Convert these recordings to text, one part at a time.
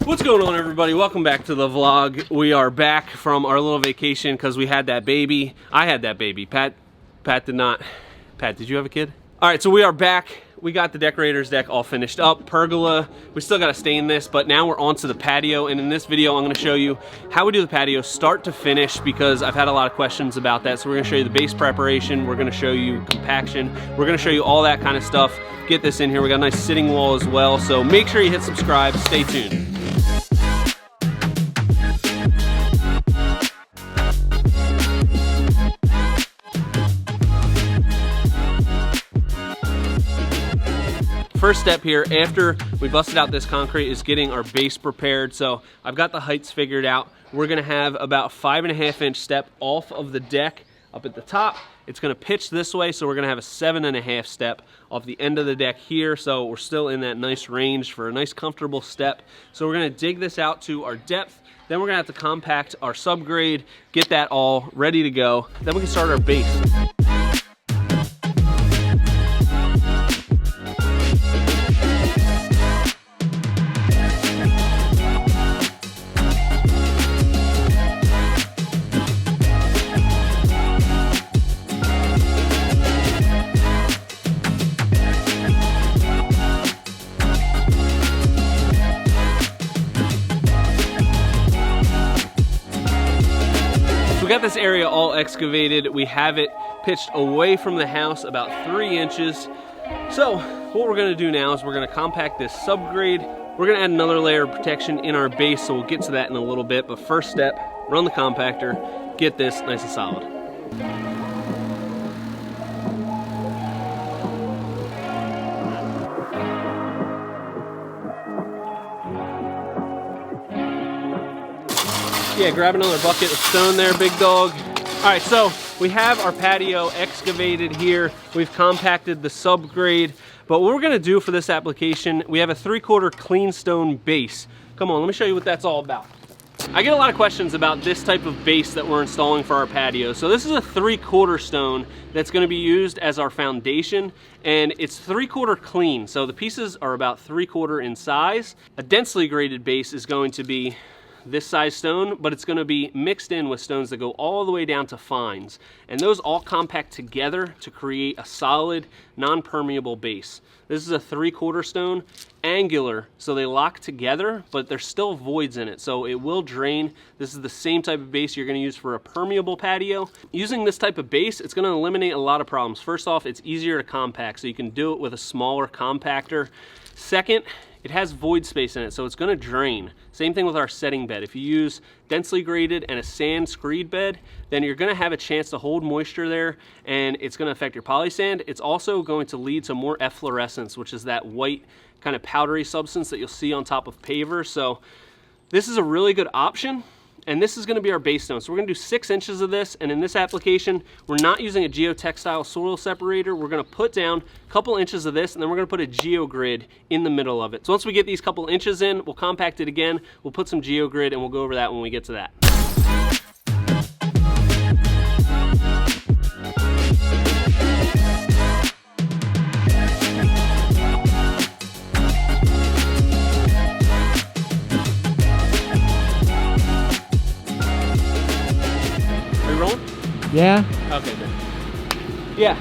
What's going on, everybody? Welcome back to the vlog. We are back from our little vacation because we had that baby. I had that baby. Pat did not. Pat, did you have a kid? All right, so we are back. We got the decorator's deck all finished up. Pergola, we still got to stain this, but now we're on to the patio. And in this video, I'm going to show you how we do the patio start to finish because I've had a lot of questions about that. So we're going to show you the base preparation. We're going to show you compaction. We're going to show you all that kind of stuff. Get this in here. We got a nice sitting wall as well. So make sure you hit subscribe. Stay tuned. First step here after we busted out this concrete is getting our base prepared. So I've got the heights figured out. We're gonna have about 5.5 inch step off of the deck up at the top. It's gonna pitch this way, so we're gonna have a 7.5 step off the end of the deck here. So we're still in that nice range for a nice comfortable step. So we're gonna dig this out to our depth. Then we're gonna have to compact our subgrade, get that all ready to go. Then we can start our base. We got this area all excavated. We have it pitched away from the house about 3 inches. So what we're gonna do now is we're gonna compact this subgrade. We're gonna add another layer of protection in our base, so we'll get to that in a little bit. But first step, run the compactor, get this nice and solid. Yeah, grab another bucket of stone there, big dog. All right, so we have our patio excavated here. We've compacted the subgrade, but what we're gonna do for this application, we have a 3/4 clean stone base. Come on, let me show you what that's all about. I get a lot of questions about this type of base that we're installing for our patio. So this is a 3/4 stone that's gonna be used as our foundation, and it's 3/4 clean. So the pieces are about 3/4 in size. A densely graded base is going to be this size stone, but it's going to be mixed in with stones that go all the way down to fines, and those all compact together to create a solid non-permeable base. This is a 3/4 stone, angular, so they lock together, but there's still voids in it, so it will drain. This is the same type of base you're going to use for a permeable patio. Using this type of base, it's going to eliminate a lot of problems. First off, it's easier to compact, so you can do it with a smaller compactor. Second, it has void space in it, so it's gonna drain. Same thing with our setting bed. If you use densely graded and a sand screed bed, then you're gonna have a chance to hold moisture there, and it's gonna affect your polysand. It's also going to lead to more efflorescence, which is that white kind of powdery substance that you'll see on top of pavers. So this is a really good option. And this is gonna be our base stone. So we're gonna do 6 inches of this, and in this application, we're not using a geotextile soil separator. We're gonna put down a couple inches of this, and then we're gonna put a geogrid in the middle of it. So once we get these couple inches in, we'll compact it again, we'll put some geogrid, and we'll go over that when we get to that. Yeah? Okay, good. Yeah,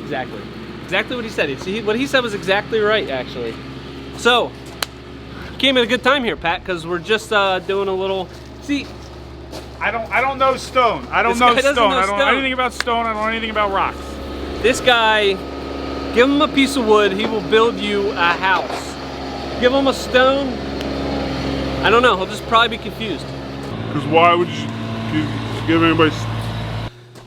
exactly. Exactly what he said. See, what he said was exactly right, actually. So, came at a good time here, Pat, because we're just doing a little, see. I don't know stone. I don't know stone. I don't know anything about stone. I don't know anything about rocks. This guy, give him a piece of wood, he will build you a house. Give him a stone, I don't know, he'll just probably be confused. Because why would you give anybody...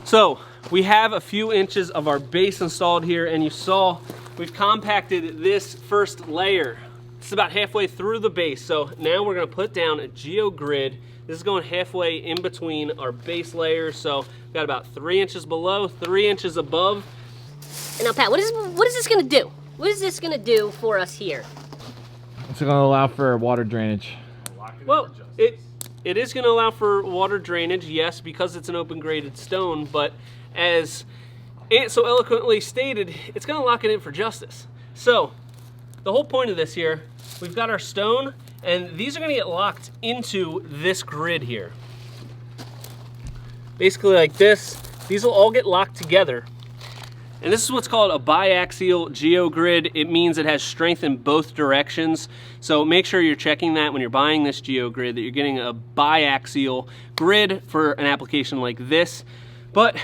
So we have a few inches of our base installed here, and you saw we've compacted this first layer. It's about halfway through the base. So now we're gonna put down a geogrid. This is going halfway in between our base layers. So we've got about 3 inches below, 3 inches above. And now Pat, what is this gonna do? What is this gonna do for us here? It's gonna allow for water drainage. Well, it is going to allow for water drainage, yes, because it's an open graded stone, but as Ant so eloquently stated, it's going to lock it in for justice. So the whole point of this here, we've got our stone, And these are gonna get locked into this grid here. Basically like this. These will all get locked together. And this is what's called a biaxial geogrid. It means it has strength in both directions. So make sure you're checking that when you're buying this geogrid, that you're getting a biaxial grid for an application like this. But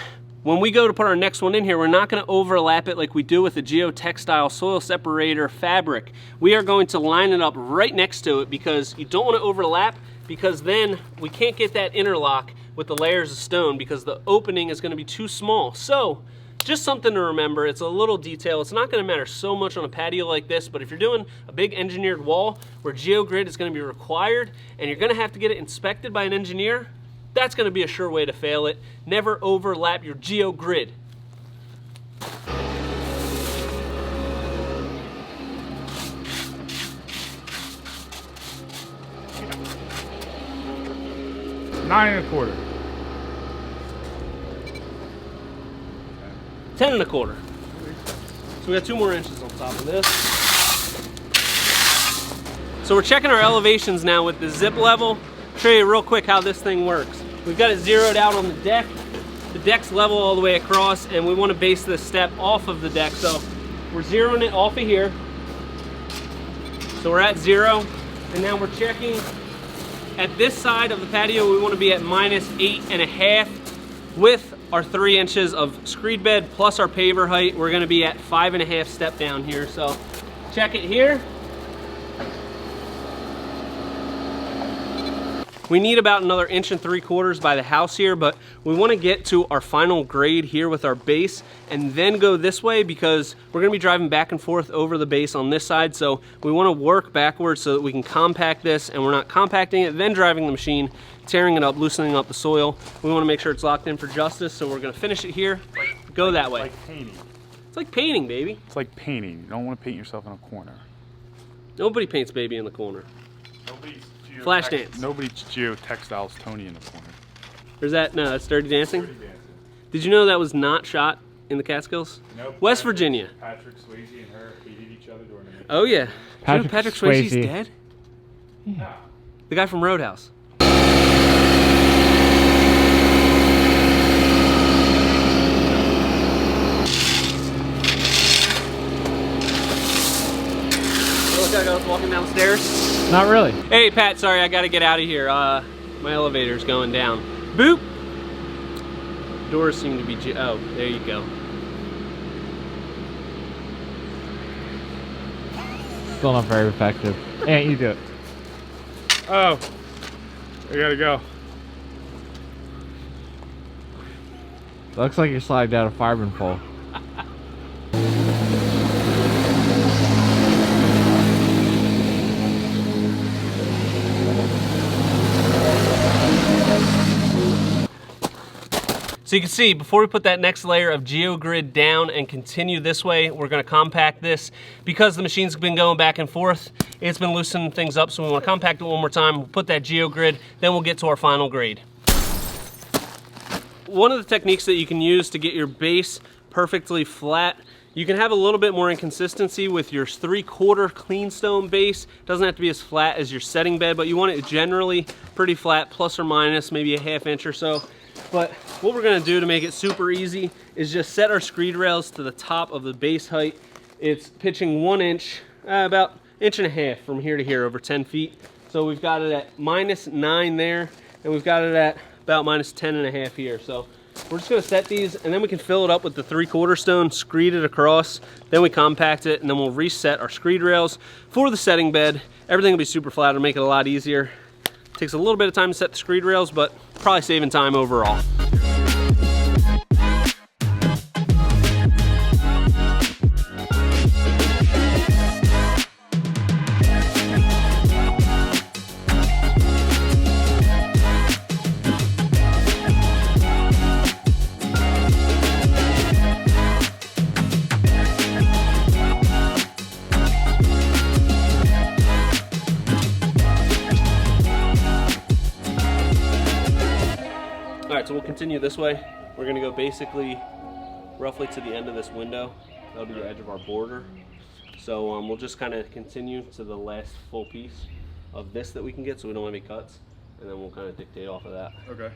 when we go to put our next one in here, we're not gonna overlap it like we do with the geotextile soil separator fabric. We are going to line it up right next to it because you don't wanna overlap, because then we can't get that interlock with the layers of stone because the opening is gonna be too small. So, just something to remember. It's a little detail. It's not gonna matter so much on a patio like this, but if you're doing a big engineered wall where geogrid is gonna be required and you're gonna have to get it inspected by an engineer, that's gonna be a sure way to fail it. Never overlap your geogrid. Nine and a quarter. 10 1/4. So we got 2 more inches on top of this. So we're checking our elevations now with the zip level. I'll show you real quick how this thing works. We've got it zeroed out on the deck. The deck's level all the way across, and we want to base this step off of the deck. So we're zeroing it off of here. So we're at 0, and now we're checking at this side of the patio. We want to be at -8.5 with our 3 inches of screed bed plus our paver height. We're going to be at 5.5 step down here. So check it here. We need about another 1.75 inches by the house here, but we want to get to our final grade here with our base and then go this way because we're going to be driving back and forth over the base on this side. So we want to work backwards so that we can compact this, and we're not compacting it, then driving the machine, tearing it up, loosening up the soil. We want to make sure it's locked in for justice, so we're going to finish it here, go that way. Like painting. It's like painting, baby. It's like painting. You don't want to paint yourself in a corner. Nobody paints baby in the corner. Flash dance. Nobody's geotextiles Tony in the corner. Or is that, no, that's Dirty Dancing? Dirty Dancing. Did you know that was not shot in the Catskills? Nope. West Virginia. Patrick Swayze and her hated each other during the movie. Oh yeah. Patrick Patrick Swayze's Swayze. dead? Yeah. The guy from Roadhouse. Look, I was walking downstairs. Not really. Hey Pat, sorry, I gotta get out of here. My elevator's going down. Boop! Doors seem to be, oh, there you go. Still not very effective. Yeah, you do it. Oh, I gotta go. Looks like you're sliding down a fireman pole. So you can see, before we put that next layer of geogrid down and continue this way, we're gonna compact this. Because the machine's been going back and forth, it's been loosening things up, so we wanna compact it one more time. We'll put that geogrid, then we'll get to our final grade. One of the techniques that you can use to get your base perfectly flat, you can have a little bit more inconsistency with your 3/4 clean stone base. It doesn't have to be as flat as your setting bed, but you want it generally pretty flat, plus or minus maybe a 1/2 inch or so. But what we're gonna do to make it super easy is just set our screed rails to the top of the base height. It's pitching 1 inch, about 1.5 inches from here to here, over 10 feet. So we've got it at -9 there, and we've got it at about -10.5 here. So we're just gonna set these, and then we can fill it up with the 3/4 stone, screed it across, then we compact it, and then we'll reset our screed rails for the setting bed. Everything will be super flat, it'll make it a lot easier. Takes a little bit of time to set the screed rails, but probably saving time overall. So we'll continue this way. We're gonna go basically roughly to the end of this window. That'll be the edge of our border. So we'll just kind of continue to the last full piece. of this that we can get so we don't have any cuts, and then we'll kind of dictate off of that. Okay.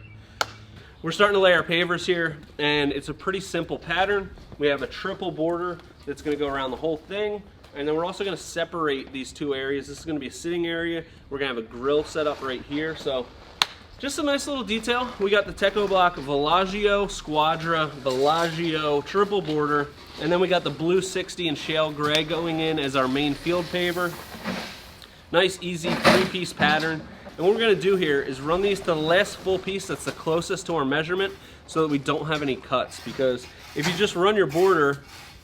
We're starting to lay our pavers here, and it's a pretty simple pattern. We have a triple border that's going to go around the whole thing, and then we're also going to separate these two areas. This is going to be a sitting area. We're going to have a grill set up right here. So just a nice little detail. We got the Techo block, Villagio, Squadra, Villagio, triple border, and then we got the blue 60 and Shale gray going in as our main field paver. Nice, easy, 3-piece pattern. And what we're going to do here is run these to the last full piece that's the closest to our measurement so that we don't have any cuts. Because if you just run your border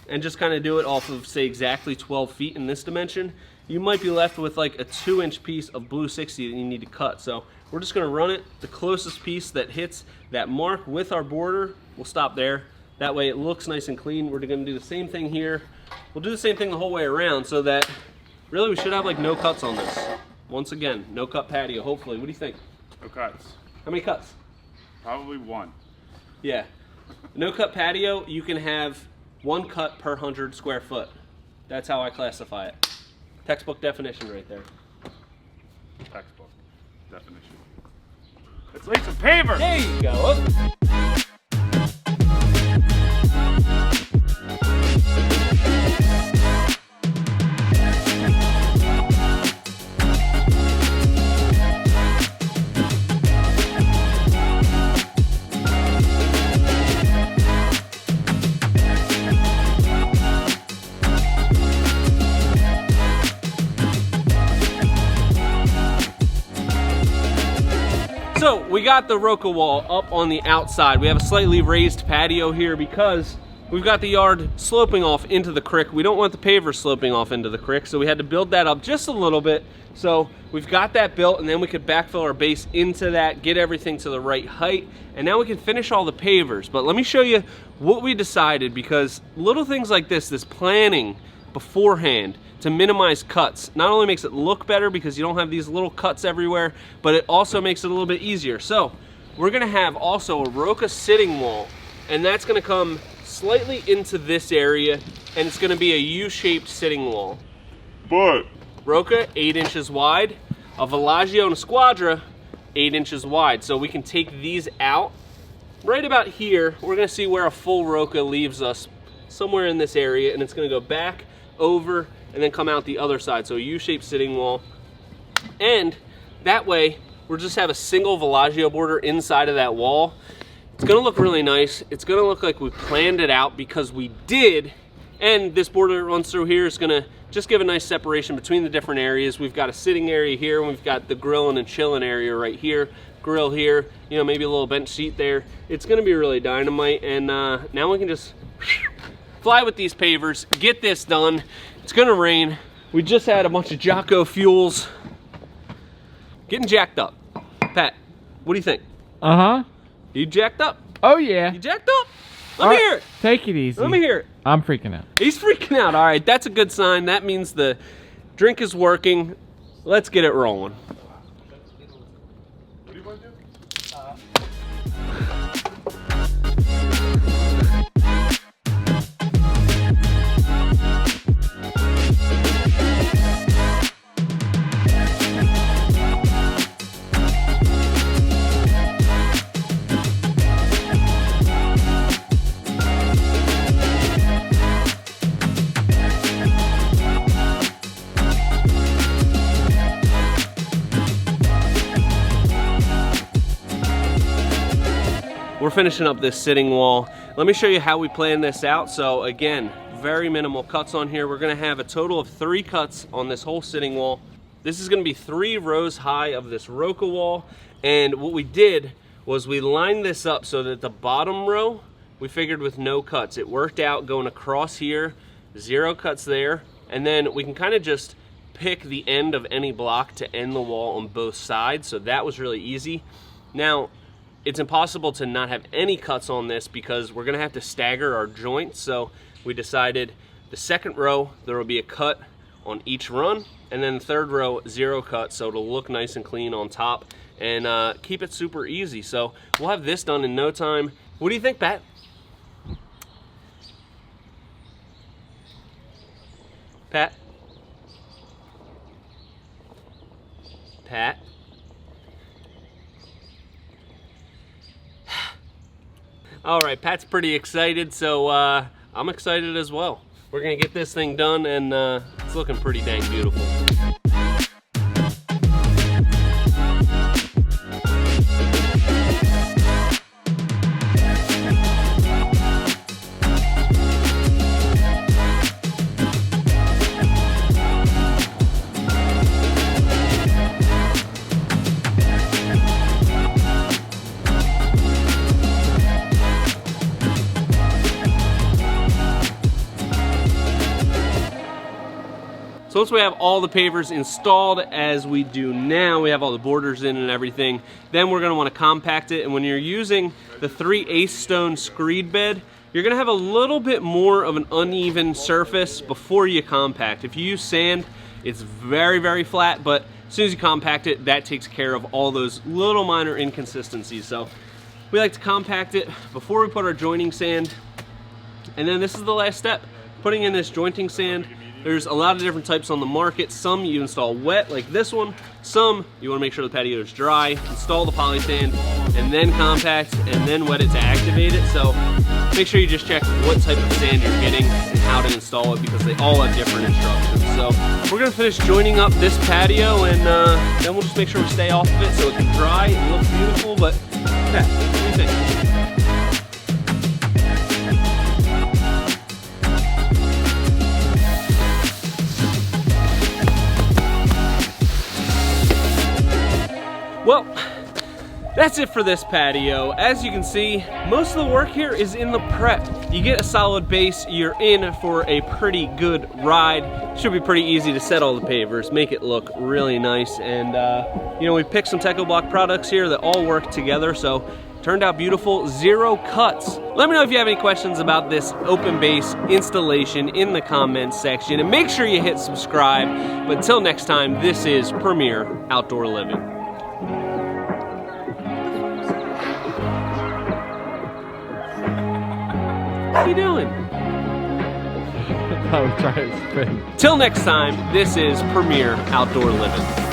and just kind of do it off of, say, exactly 12 feet in this dimension, you might be left with like a 2-inch piece of blue 60 that you need to cut. So we're just going to run it the closest piece that hits that mark with our border. We'll stop there. That way it looks nice and clean. We're going to do the same thing here. We'll do the same thing the whole way around so that really we should have like no cuts on this. Once again, no cut patio, hopefully. What do you think? No cuts. How many cuts? Probably 1. Yeah. No cut patio, you can have 1 cut per 100 square foot. That's how I classify it. Textbook definition right there. Textbook definition. Let's lay some paver. There you go. So we got the Rocka wall up on the outside. We have a slightly raised patio here because we've got the yard sloping off into the creek. We don't want the paver sloping off into the creek, so we had to build that up just a little bit. So we've got that built, and then we could backfill our base into that, get everything to the right height, and now we can finish all the pavers. But let me show you what we decided, because little things like this planning beforehand to minimize cuts not only makes it look better because you don't have these little cuts everywhere, but it also makes it a little bit easier. So we're gonna have also a Rocka sitting wall, and that's gonna come slightly into this area, and it's gonna be a U-shaped sitting wall. But Rocka 8 inches wide, a Villagio and a Squadra 8 inches wide. So we can take these out right about here. We're gonna see where a full Rocka leaves us, somewhere in this area, and it's gonna go back, over, and then come out the other side. So a U-shaped sitting wall. And that way, we'll just have a single Villagio border inside of that wall. It's gonna look really nice. It's gonna look like we planned it out because we did. And this border that runs through here is gonna just give a nice separation between the different areas. We've got a sitting area here, and we've got the grilling and chilling area right here. Grill here, you know, maybe a little bench seat there. It's gonna be really dynamite, and now we can just fly with these pavers, get this done. It's gonna rain. We just had a bunch of Jocko fuels getting jacked up. Pat, what do you think? Uh-huh. You jacked up? Oh, yeah. You jacked up? Let me hear it. Take it easy. Let me hear it. I'm freaking out. He's freaking out. All right, that's a good sign. That means the drink is working. Let's get it rolling. what do you want to do? We're finishing up this sitting wall. Let me show you how we plan this out. So again, very minimal cuts on here. We're gonna have a total of 3 cuts on this whole sitting wall. This is gonna be 3 rows high of this Rocka wall. And what we did was we lined this up so that the bottom row, we figured with no cuts. It worked out going across here, 0 cuts there. And then we can kind of just pick the end of any block to end the wall on both sides. So that was really easy. Now, it's impossible to not have any cuts on this because we're gonna have to stagger our joints. So we decided the second row, there will be a cut on each run, and then the third row, 0 cut, so it'll look nice and clean on top and keep it super easy. So we'll have this done in no time. What do you think, Pat? Pat? Pat. All right, Pat's pretty excited, so I'm excited as well. We're gonna get this thing done, and it's looking pretty dang beautiful. So once we have all the pavers installed, as we do now, we have all the borders in and everything, then we're gonna wanna compact it. And when you're using the 3/8 stone screed bed, you're gonna have a little bit more of an uneven surface before you compact. If you use sand, it's very, very flat, but as soon as you compact it, that takes care of all those little minor inconsistencies. So we like to compact it before we put our jointing sand. And then this is the last step, putting in this jointing sand. There's a lot of different types on the market. Some you install wet, like this one. Some you want to make sure the patio is dry. Install the poly sand, and then compact, and then wet it to activate it. So make sure you just check what type of sand you're getting and how to install it, because they all have different instructions. So we're gonna finish joining up this patio, and then we'll just make sure we stay off of it so it can dry and look beautiful. But yeah, what do you think? Well, that's it for this patio. As you can see, most of the work here is in the prep. You get a solid base, you're in for a pretty good ride. Should be pretty easy to set all the pavers, make it look really nice. And you know, we picked some Techo Bloc products here that all work together, so turned out beautiful, 0 cuts. Let me know if you have any questions about this open base installation in the comments section, and make sure you hit subscribe. But until next time, this is Premier Outdoor Living. What are you doing? I was trying to spin. Till next time, this is Premier Outdoor Living.